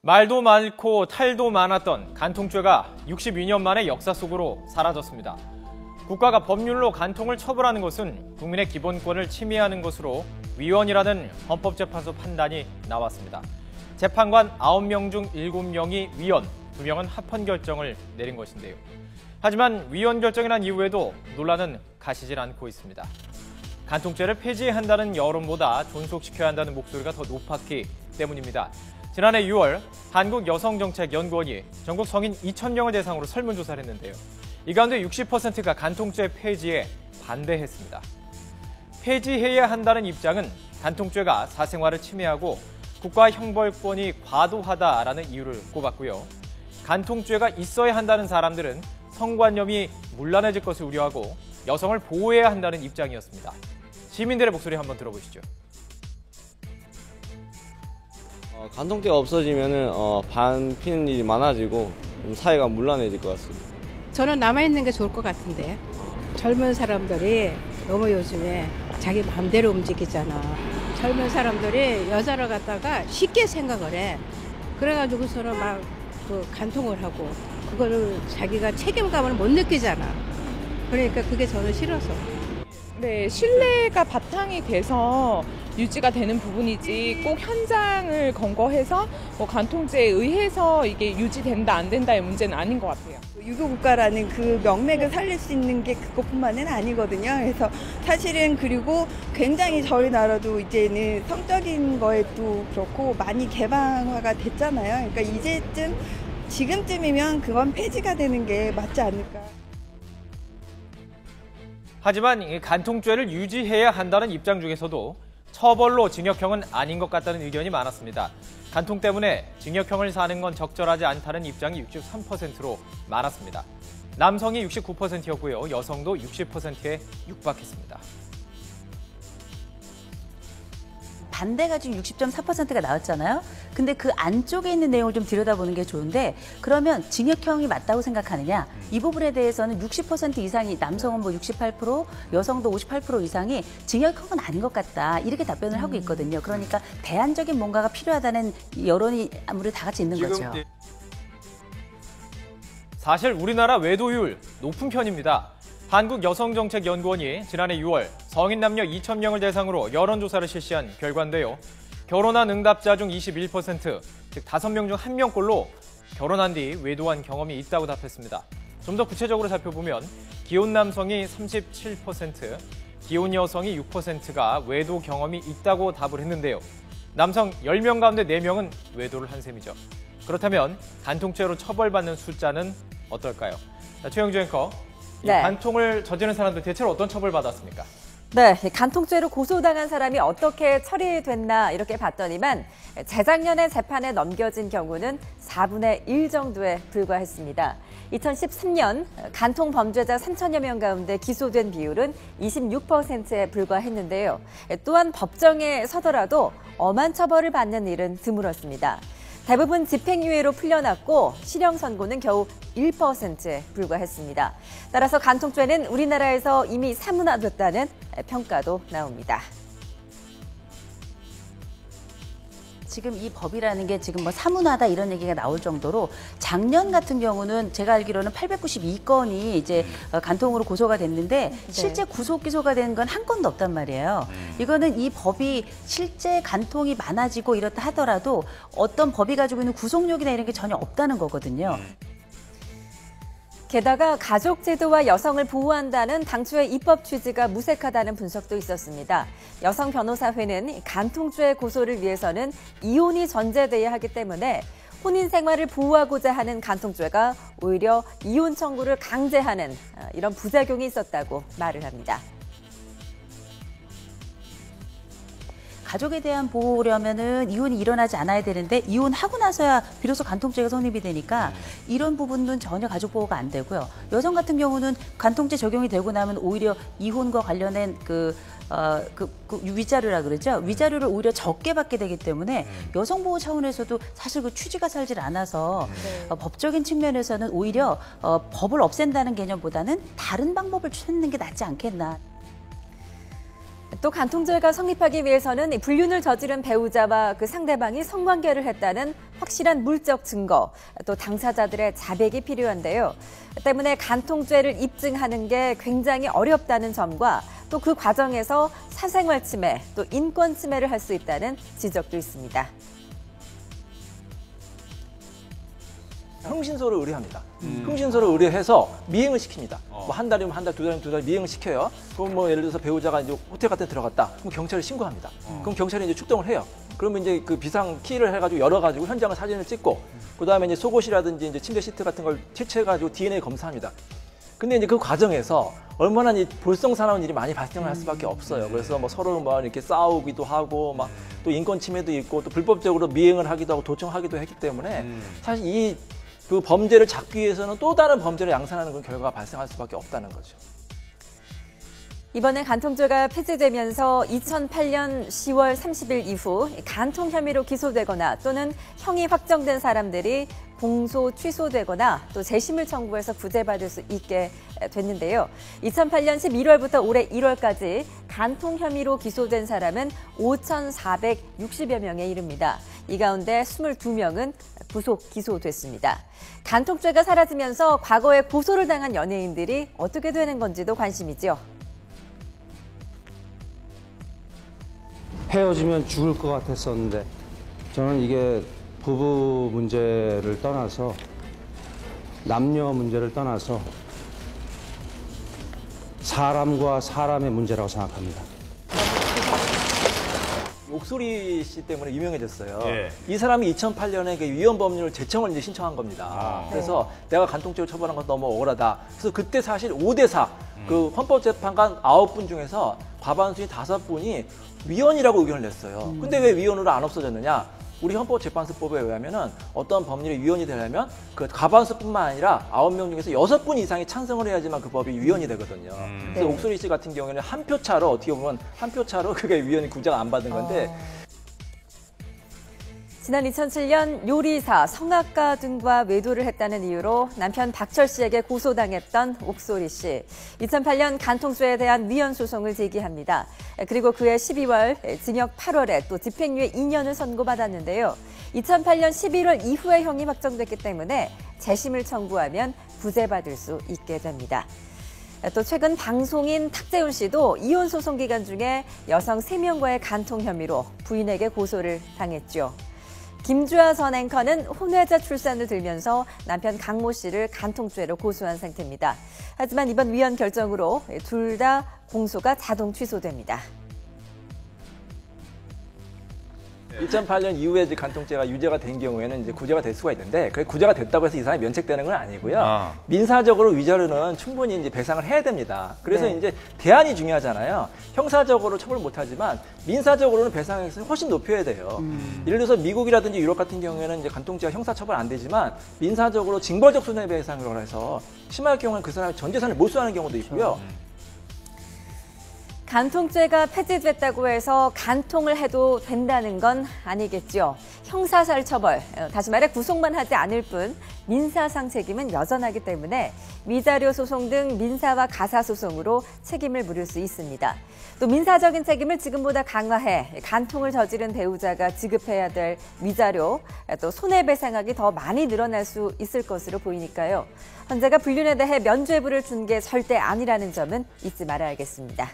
말도 많고 탈도 많았던 간통죄가 62년 만에 역사 속으로 사라졌습니다. 국가가 법률로 간통을 처벌하는 것은 국민의 기본권을 침해하는 것으로 위헌이라는 헌법재판소 판단이 나왔습니다. 재판관 9명 중 7명이 위헌, 2명은 합헌 결정을 내린 것인데요. 하지만 위헌 결정이 난 이후에도 논란은 가시질 않고 있습니다. 간통죄를 폐지한다는 여론보다 존속시켜야 한다는 목소리가 더 높았기 때문입니다. 지난해 6월 한국여성정책연구원이 전국 성인 2,000명을 대상으로 설문조사를 했는데요. 이 가운데 60%가 간통죄 폐지에 반대했습니다. 폐지해야 한다는 입장은 간통죄가 사생활을 침해하고 국가 형벌권이 과도하다라는 이유를 꼽았고요. 간통죄가 있어야 한다는 사람들은 성관념이 문란해질 것을 우려하고 여성을 보호해야 한다는 입장이었습니다. 시민들의 목소리 한번 들어보시죠. 간통죄가 없어지면은 반피는 일이 많아지고 사회가 문란해질 것 같습니다. 저는 남아있는 게 좋을 것 같은데. 젊은 사람들이 너무 요즘에 자기 마음대로 움직이잖아. 젊은 사람들이 여자를 갖다가 쉽게 생각을 해. 그래가지고서는 막 간통을 하고 그거를 자기가 책임감을 못 느끼잖아. 그러니까 그게 저는 싫어서. 네, 신뢰가 바탕이 돼서 유지가 되는 부분이지 꼭 현장을 검거해서 간통죄에 의해서 이게 유지된다 안 된다의 문제는 아닌 것 같아요. 유교국가라는 그 명맥을 살릴 수 있는 게 그것뿐만은 아니거든요. 그래서 사실은 그리고 굉장히 저희 나라도 이제는 성적인 거에도 그렇고 많이 개방화가 됐잖아요. 그러니까 지금쯤이면 그건 폐지가 되는 게 맞지 않을까. 하지만 이 간통죄를 유지해야 한다는 입장 중에서도 처벌로 징역형은 아닌 것 같다는 의견이 많았습니다. 간통 때문에 징역형을 사는 건 적절하지 않다는 입장이 63%로 많았습니다. 남성이 69%였고요. 여성도 60%에 육박했습니다. 반대가 지금 60.4%가 나왔잖아요. 근데 그 안쪽에 있는 내용을 좀 들여다보는 게 좋은데 그러면 징역형이 맞다고 생각하느냐? 이 부분에 대해서는 60% 이상이 남성은 68%, 여성도 58% 이상이 징역형은 아닌 것 같다. 이렇게 답변을 하고 있거든요. 그러니까 대안적인 뭔가가 필요하다는 여론이 아무래도 다 같이 있는 거죠. 사실 우리나라 외도율 높은 편입니다. 한국여성정책연구원이 지난해 6월 성인 남녀 2,000명을 대상으로 여론조사를 실시한 결과인데요. 결혼한 응답자 중 21%, 즉 5명 중 1명꼴로 결혼한 뒤 외도한 경험이 있다고 답했습니다. 좀 더 구체적으로 살펴보면 기혼 남성이 37%, 기혼 여성이 6%가 외도 경험이 있다고 답을 했는데요. 남성 10명 가운데 4명은 외도를 한 셈이죠. 그렇다면 간통죄로 처벌받는 숫자는 어떨까요? 최영주 앵커. 네. 간통을 저지른 사람들 대체로 어떤 처벌받았습니까? 네, 간통죄로 고소당한 사람이 어떻게 처리됐나 이렇게 봤더니만 재작년에 재판에 넘겨진 경우는 4분의 1 정도에 불과했습니다. 2013년 간통 범죄자 3천여 명 가운데 기소된 비율은 26%에 불과했는데요. 또한 법정에 서더라도 엄한 처벌을 받는 일은 드물었습니다. 대부분 집행유예로 풀려났고 실형 선고는 겨우 1%에 불과했습니다. 따라서 간통죄는 우리나라에서 이미 사문화됐다는 평가도 나옵니다. 지금 이 법이라는 게 지금 사문화다 이런 얘기가 나올 정도로 작년 같은 경우는 제가 알기로는 892건이 이제 간통으로 고소가 됐는데 실제 구속 기소가 된 건 한 건도 없단 말이에요. 이거는 이 법이 실제 간통이 많아지고 이렇다 하더라도 어떤 법이 가지고 있는 구속력이나 이런 게 전혀 없다는 거거든요. 게다가 가족 제도와 여성을 보호한다는 당초의 입법 취지가 무색하다는 분석도 있었습니다. 여성 변호사회는 간통죄 고소를 위해서는 이혼이 전제돼야 하기 때문에 혼인 생활을 보호하고자 하는 간통죄가 오히려 이혼 청구를 강제하는 이런 부작용이 있었다고 말을 합니다. 가족에 대한 보호려면은 이혼이 일어나지 않아야 되는데 이혼하고 나서야 비로소 간통죄가 성립이 되니까 이런 부분은 전혀 가족 보호가 안 되고요. 여성 같은 경우는 간통죄 적용이 되고 나면 오히려 이혼과 관련된 위자료라 그러죠. 위자료를 오히려 적게 받게 되기 때문에 여성 보호 차원에서도 사실 그 취지가 살질 않아서 법적인 측면에서는 오히려 법을 없앤다는 개념보다는 다른 방법을 찾는 게 낫지 않겠나. 또 간통죄가 성립하기 위해서는 불륜을 저지른 배우자와 그 상대방이 성관계를 했다는 확실한 물적 증거, 또 당사자들의 자백이 필요한데요. 때문에 간통죄를 입증하는 게 굉장히 어렵다는 점과 또 그 과정에서 사생활 침해, 또 인권 침해를 할 수 있다는 지적도 있습니다. 흥신소를 의뢰합니다. 흥신소를 의뢰해서 미행을 시킵니다. 뭐 한 달이면 한 달, 두 달이면 두 달 미행을 시켜요. 그럼 뭐 예를 들어서 배우자가 이제 호텔 같은 데 들어갔다. 그럼 경찰에 신고합니다. 그럼 경찰이 이제 출동을 해요. 그러면 이제 그 비상 키를 해가지고 열어가지고 현장을 사진을 찍고, 그 다음에 이제 속옷이라든지 이제 침대 시트 같은 걸 채취해가지고 DNA 검사합니다. 근데 이제 그 과정에서 얼마나 이 볼썽사나운 일이 많이 발생을 할 수밖에 없어요. 그래서 뭐 서로 뭐 이렇게 싸우기도 하고 막 또 인권 침해도 있고 또 불법적으로 미행을 하기도 하고 도청하기도 했기 때문에 사실 이 그 범죄를 잡기 위해서는 또 다른 범죄를 양산하는 그런 결과가 발생할 수밖에 없다는 거죠. 이번에 간통죄가 폐지되면서 2008년 10월 30일 이후 간통 혐의로 기소되거나 또는 형이 확정된 사람들이 공소 취소되거나 또 재심을 청구해서 구제받을 수 있게 됐는데요. 2008년 11월부터 올해 1월까지 간통 혐의로 기소된 사람은 5,460여 명에 이릅니다. 이 가운데 22명은 구속 기소됐습니다. 간통죄가 사라지면서 과거에 고소를 당한 연예인들이 어떻게 되는 건지도 관심이죠. 헤어지면 죽을 것 같았었는데 저는 이게 부부 문제를 떠나서 남녀 문제를 떠나서 사람과 사람의 문제라고 생각합니다. 옥소리 씨 때문에 유명해졌어요. 예. 이 사람이 2008년에 그 위헌법률 제청을 이제 신청한 겁니다. 그래서 내가 간통죄로 처벌한 건 너무 억울하다. 그래서 그때 사실 5대4 그 헌법재판관 9분 중에서 과반수인 5분이 위헌이라고 의견을 냈어요. 근데 왜 위헌으로 안 없어졌느냐? 우리 헌법재판소법에 의하면은 어떤 법률이 위헌이 되려면 그 과반수뿐만 아니라 9명 중에서 6분 이상이 찬성을 해야지만 그 법이 위헌이 되거든요. 그래서 옥소리 씨 같은 경우에는 한 표 차로 어떻게 보면 한 표 차로 그게 위헌이 구제가 안 받은 건데 지난 2007년 요리사, 성악가 등과 외도를 했다는 이유로 남편 박철 씨에게 고소당했던 옥소리 씨. 2008년 간통죄에 대한 위헌 소송을 제기합니다. 그리고 그해 12월 징역 8월에 또 집행유예 2년을 선고받았는데요. 2008년 11월 이후에 형이 확정됐기 때문에 재심을 청구하면 구제받을 수 있게 됩니다. 또 최근 방송인 탁재훈 씨도 이혼 소송 기간 중에 여성 3명과의 간통 혐의로 부인에게 고소를 당했죠. 김주아 전 앵커는 혼외자 출산을 들면서 남편 강모 씨를 간통죄로 고소한 상태입니다. 하지만 이번 위헌 결정으로 둘 다 공소가 자동 취소됩니다. 2008년 이후에 이제 간통죄가 유죄가 된 경우에는 이제 구제가 될 수가 있는데, 그 구제가 됐다고 해서 이 사람이 면책되는 건 아니고요. 민사적으로 위자료는 충분히 이제 배상을 해야 됩니다. 그래서 이제 대안이 중요하잖아요. 형사적으로 처벌 못하지만 민사적으로는 배상액을 훨씬 높여야 돼요. 예를 들어서 미국이라든지 유럽 같은 경우에는 이제 간통죄가 형사처벌 안 되지만 민사적으로 징벌적 손해배상으로 해서 심할 경우는 그 사람이 전 재산을 몰수하는 경우도 있고요. 간통죄가 폐지됐다고 해서 간통을 해도 된다는 건 아니겠죠. 형사살 처벌, 다시 말해 구속만 하지 않을 뿐 민사상 책임은 여전하기 때문에 위자료 소송 등 민사와 가사소송으로 책임을 물을 수 있습니다. 또 민사적인 책임을 지금보다 강화해 간통을 저지른 배우자가 지급해야 될 위자료, 또 손해배상액이 더 많이 늘어날 수 있을 것으로 보이니까요. 헌재가 불륜에 대해 면죄부를 준 게 절대 아니라는 점은 잊지 말아야겠습니다.